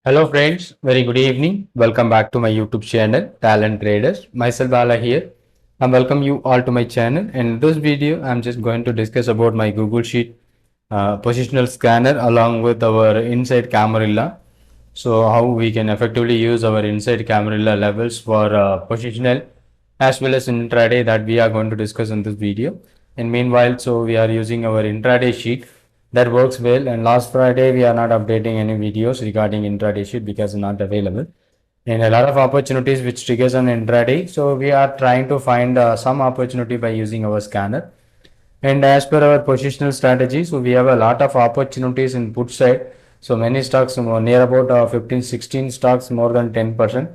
Hello friends, very good evening. Welcome back to my YouTube channel, Talent Traders. Myself Bala here. I welcome you all to my channel. In this video, I'm just going to discuss about my Google Sheet positional scanner along with our inside Camarilla. So how we can effectively use our inside Camarilla levels for positional as well as intraday that we are going to discuss in this video. And meanwhile, so we are using our intraday sheet that works well, and last Friday we are not updating any videos regarding intraday sheet because it's not available and a lot of opportunities which triggers on intraday. So we are trying to find some opportunity by using our scanner. And as per our positional strategy, so we have a lot of opportunities in put side. So many stocks near about 15 16 stocks more than 10%,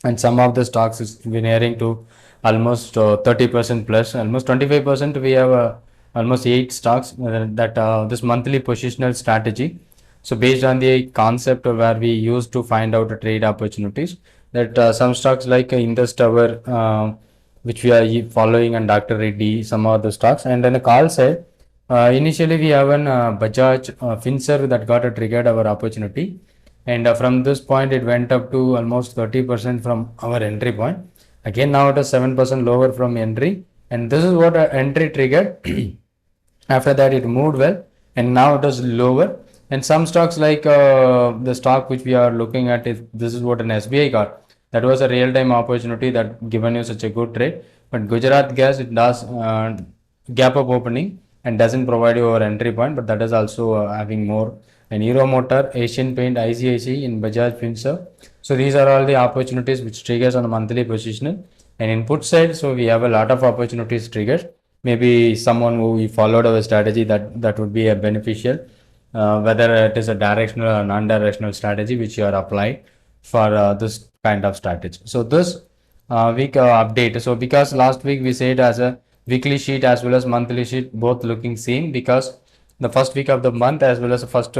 and some of the stocks is nearing to almost 30% plus, almost 25%. We have almost 8 stocks that this monthly positional strategy. So based on the concept where we used to find out the trade opportunities, that some stocks like Indus Tower, which we are following, and Dr. Reddy, some of the stocks. And then the call side, initially we have an Bajaj Finserv that got a triggered our opportunity, and from this point it went up to almost 30% from our entry point. Again now it is 7% lower from entry, and this is what entry triggered. After that it moved well, and now it is lower. And some stocks like the stock which we are looking at, is this is what an SBI got. That was a real time opportunity that given you such a good trade. But Gujarat Gas, it does gap up opening and doesn't provide you our entry point, but that is also having more. And Euro Motor, Asian Paint, ICICI in Bajaj Finserv. So these are all the opportunities which triggers on a monthly positional. And input side, so we have a lot of opportunities triggered. Maybe someone who we followed our strategy, that would be a beneficial, whether it is a directional or non-directional strategy which you are applied for this kind of strategy. So this week update. So because last week we said as a weekly sheet as well as monthly sheet both looking same, because the first week of the month as well as the first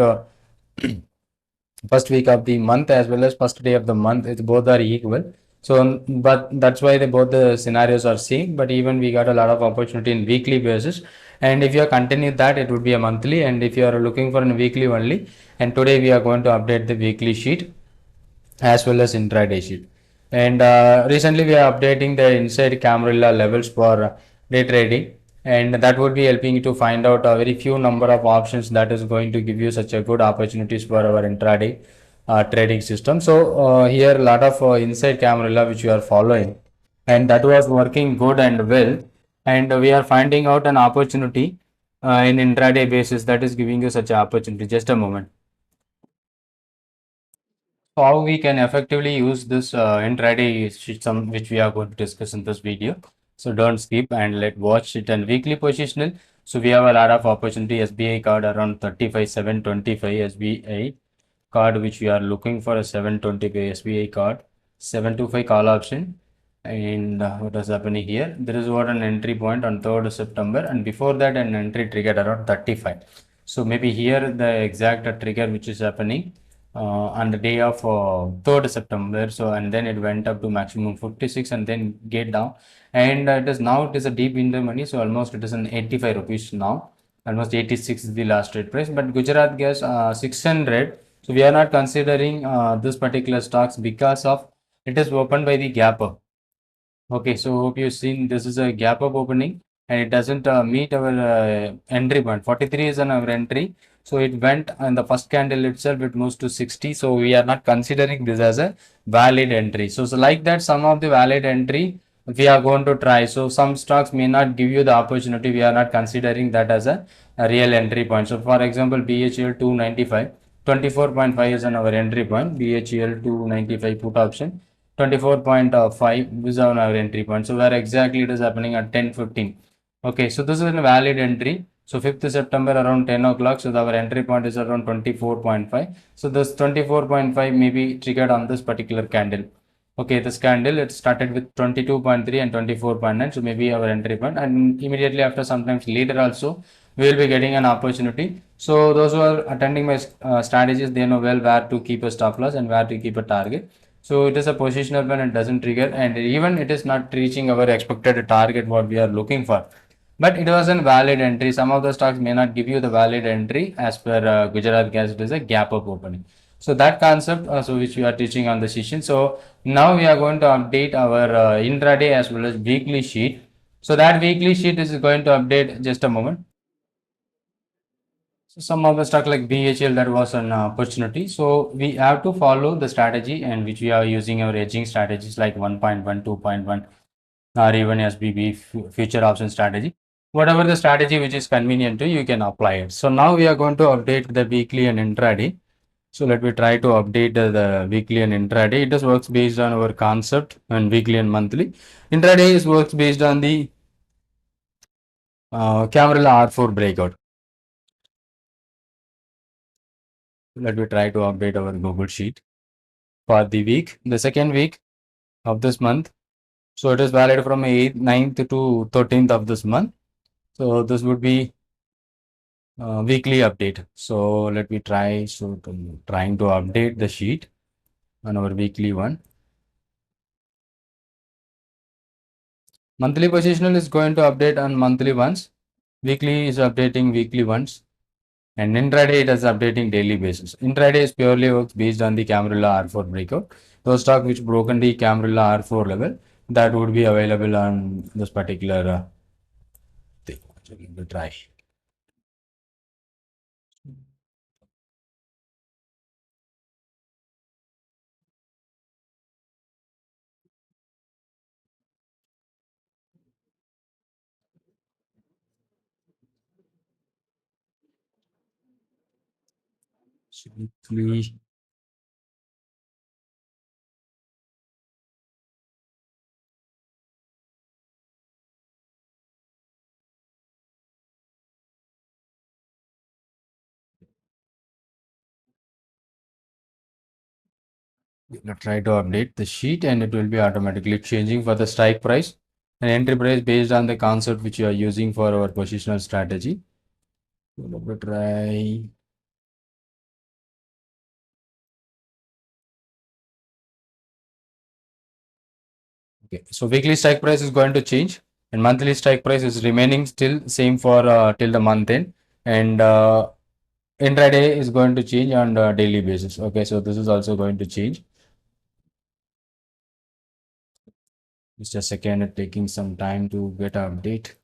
week of the month as well as first day of the month, it both are equal. So but that's why both the scenarios are same, but even we got a lot of opportunity in weekly basis. And if you continue that, it would be a monthly, and if you are looking for a weekly only, and today we are going to update the weekly sheet as well as intraday sheet. And recently we are updating the inside Camarilla levels for day trading, and that would be helping you to find out a very few number of options that is going to give you such a good opportunities for our intraday trading system. So here a lot of inside Camarilla which we are following, and that was working good and well, and we are finding out an opportunity in intraday basis that is giving you such an opportunity. Just a moment. How we can effectively use this intraday system which we are going to discuss in this video. So don't skip and let watch it. And weekly positional, so we have a lot of opportunity. SBI card around 35 725, SBI card which we are looking for a 725, SBI card 725 call option. And what is happening here, there is what an entry point on 3rd September, and before that an entry triggered around 35. So maybe here the exact trigger which is happening on the day of 3rd September. So and then it went up to maximum 56 and then get down, and it is a deep in the money. So almost it is an 85 rupees now, almost 86 is the last trade price. But Gujarat Gas 600, so we are not considering this particular stocks because of it is opened by the gap up. Okay, so hope you've seen this is a gap up opening, and it doesn't meet our entry point. 43 is on our entry, so it went in the first candle itself, it moves to 60. So we are not considering this as a valid entry. So like that, some of the valid entry we are going to try. So some stocks may not give you the opportunity. We are not considering that as a real entry point. So for example, BHL 295, 24.5 is on our entry point. BHL 295 put option. 24.5 is on our entry point. So where exactly it is happening at 10:15. Okay, so this is a valid entry. So 5th September around 10 o'clock. So our entry point is around 24.5. So this 24.5 may be triggered on this particular candle. Okay, this candle it started with 22.3 and 24.9. So maybe our entry point, and immediately after, sometimes later also, we will be getting an opportunity. So those who are attending my strategies, they know well where to keep a stop loss and where to keep a target. So it is a positional one and doesn't trigger, and even it is not reaching our expected target what we are looking for. But it was a valid entry. Some of the stocks may not give you the valid entry as per Gujarat Gas. It is a gap up opening. So that concept, so which we are teaching on the session. So now we are going to update our intraday as well as weekly sheet. So that weekly sheet is going to update just a moment. So some of the stock like BHL, that was an opportunity. So we have to follow the strategy, and which we are using our hedging strategies like 1.1, 2.1, or even SBB future option strategy. Whatever the strategy which is convenient to you, you can apply it. So now we are going to update the weekly and intraday. So let me try to update the weekly and intraday. It just works based on our concept, and weekly and monthly. Intraday is works based on the Camarilla R4 breakout. Let me try to update our Google Sheet for the week, the second week of this month. So it is valid from 8th, 9th to 13th of this month. So this would be weekly update. So let me try. So trying to update the sheet on our weekly one. Monthly positional is going to update on monthly ones. Weekly is updating weekly ones. And intraday it is updating daily basis. Intraday is purely works based on the Camarilla R4 breakout. Those stock which broken the Camarilla R4 level, that would be available on this particular thing. So let me try. Weekly. Try to update the sheet, and it will be automatically changing for the strike price and entry price based on the concept which you are using for our positional strategy. So let me try. Okay, so weekly strike price is going to change, and monthly strike price is remaining still same for till the month end, and intraday is going to change on daily basis. Okay, so this is also going to change. Just a second, taking some time to get an update.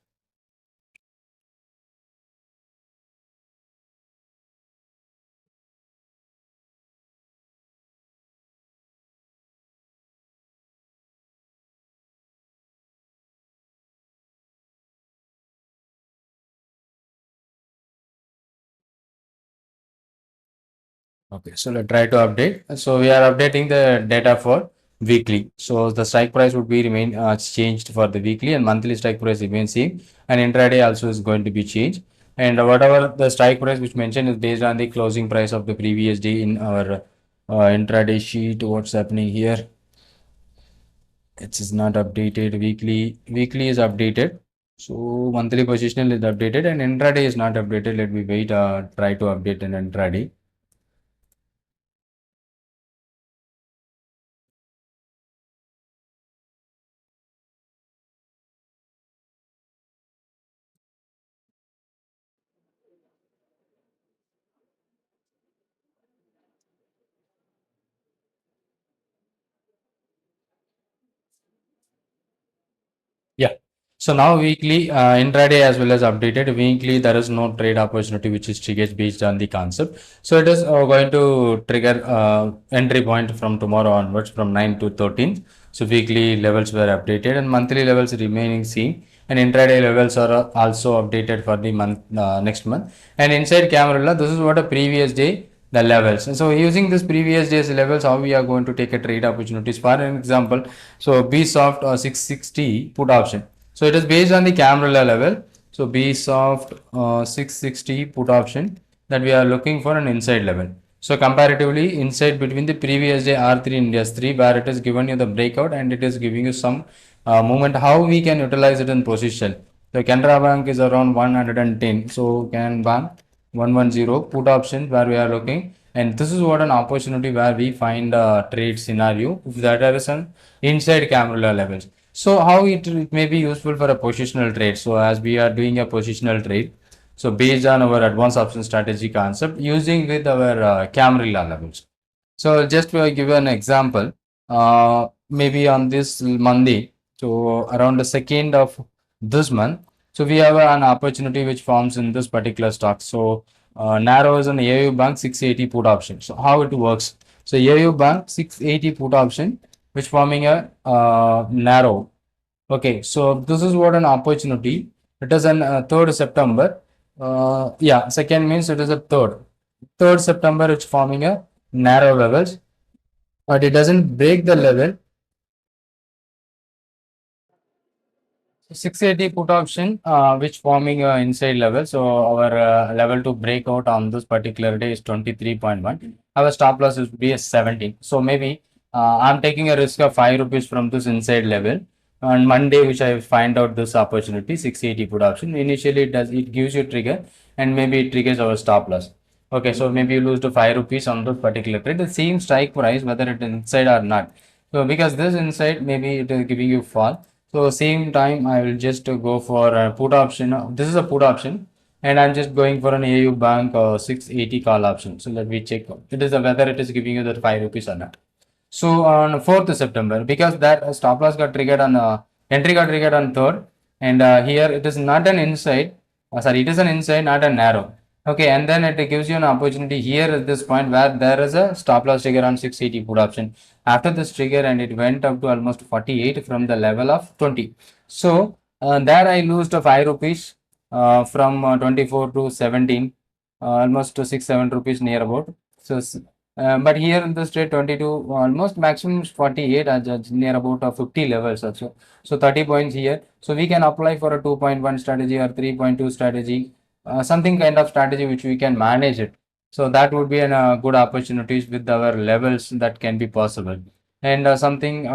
Okay, so let's try to update. So we are updating the data for weekly. So the strike price would be remain changed for the weekly, and monthly strike price remains same, and intraday also is going to be changed. And whatever the strike price which mentioned is based on the closing price of the previous day in our intraday sheet. What's happening here? It is not updated. Weekly is updated. So monthly positional is updated, and intraday is not updated. Let me wait. Try to update an intraday. Yeah. So now weekly, intraday as well as updated. Weekly, there is no trade opportunity which is triggered based on the concept. So it is going to trigger entry point from tomorrow onwards from 9 to 13. So weekly levels were updated, and monthly levels remaining same. And intraday levels are also updated for the month next month. And inside Camarilla, this is what a previous day the levels. And so using this previous day's levels, how we are going to take a trade opportunities. For an example, so B soft 660 put option. So it is based on the Camarilla level. So B soft 660 put option that we are looking for an inside level. So comparatively inside between the previous day R3 and S3, where it is given you the breakout and it is giving you some movement, how we can utilize it in position. So Canara Bank is around 110. So can bank 110 put option where we are looking, and this is what an opportunity where we find a trade scenario that is an inside Camarilla levels. So how it may be useful for a positional trade. So as we are doing a positional trade, so based on our advanced option strategy concept using with our Camarilla levels. So just to give you an example, maybe on this Monday, so around the second of this month, so we have an opportunity which forms in this particular stock. So narrow is an AU Bank 680 put option. So how it works? So AU Bank 680 put option, which forming a narrow. Okay, so this is what an opportunity. It is on 3rd September. Yeah, second means it is a third. 3rd September, it's forming a narrow levels, but it doesn't break the level. 680 put option, which forming inside level. So our level to break out on this particular day is 23.1. Our stop loss is be a 17. So maybe I'm taking a risk of 5 rupees from this inside level. On Monday, which I find out this opportunity 680 put option. Initially, it gives you trigger, and maybe it triggers our stop loss. Okay, so maybe you lose to 5 rupees on this particular trade. The same strike price, whether it is inside or not. So because this inside, maybe it is giving you fall. So same time, I will just go for a put option. This is a put option, and I'm just going for an AU Bank 680 call option. So let me check. It is whether it is giving you that 5 rupees or not. So on 4th September, because that stop loss got triggered on entry got triggered on 3rd, and here it is not an inside. Sorry, it is an inside, not a narrow. Okay, and then it gives you an opportunity here at this point where there is a stop loss trigger on 680 put option. After this trigger, and it went up to almost 48 from the level of 20. So there I lost 5 rupees from 24 to 17, almost to 6 7 rupees near about. So but here in this trade 22 almost maximum is 48 near about 50 levels also. So 30 points here. So we can apply for a 2.1 strategy or 3.2 strategy, something kind of strategy which we can manage it. So that would be a good opportunities with our levels that can be possible. And something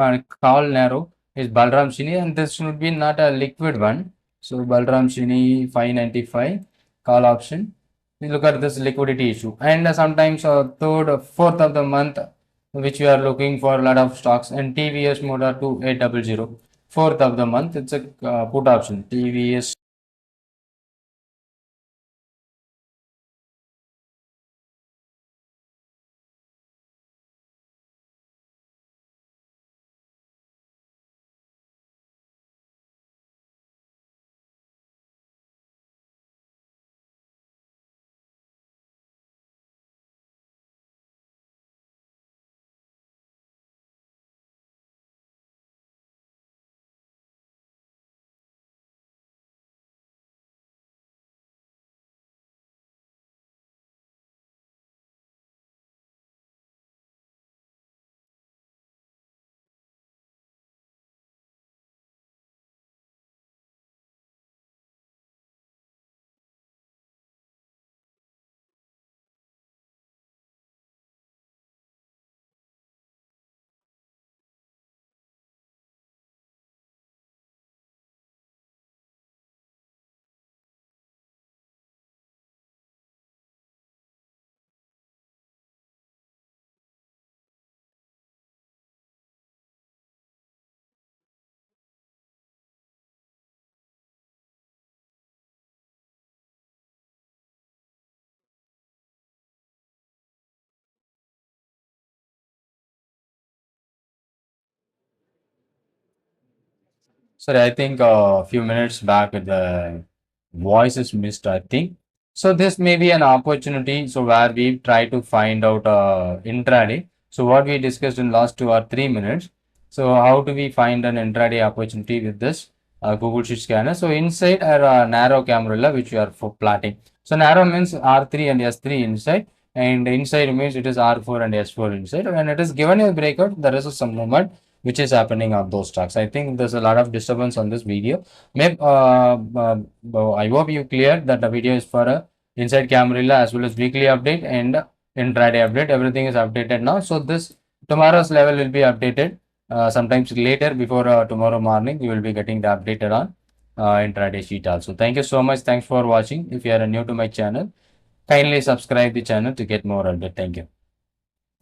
call narrow is Balram Shini, and this should be not a liquid one. So Balram Shini 595 call option. We look at this liquidity issue, and sometimes third, fourth of the month, which we are looking for a lot of stocks, and TVS Motor 2800. Fourth of the month, it's a put option. TVS. Sorry, I think a few minutes back the voice is missed, I think. So this may be an opportunity. So where we try to find out intraday. So what we discussed in last 2 or 3 minutes. So how do we find an intraday opportunity with this Google Sheet Scanner? So inside are narrow camera which we are for plotting. So narrow means R3 and S3 inside, and inside means it is R4 and S4 inside. When it is given a breakout, there is some movement which is happening on those stocks. I think there's a lot of disturbance on this video. Maybe, I hope you clear that the video is for a inside Camarilla as well as weekly update and intraday update. Everything is updated now. So this tomorrow's level will be updated sometimes later before tomorrow morning. You will be getting the updated on intraday sheet also. Thank you so much. Thanks for watching. If you are new to my channel, kindly subscribe the channel to get more update. Thank you.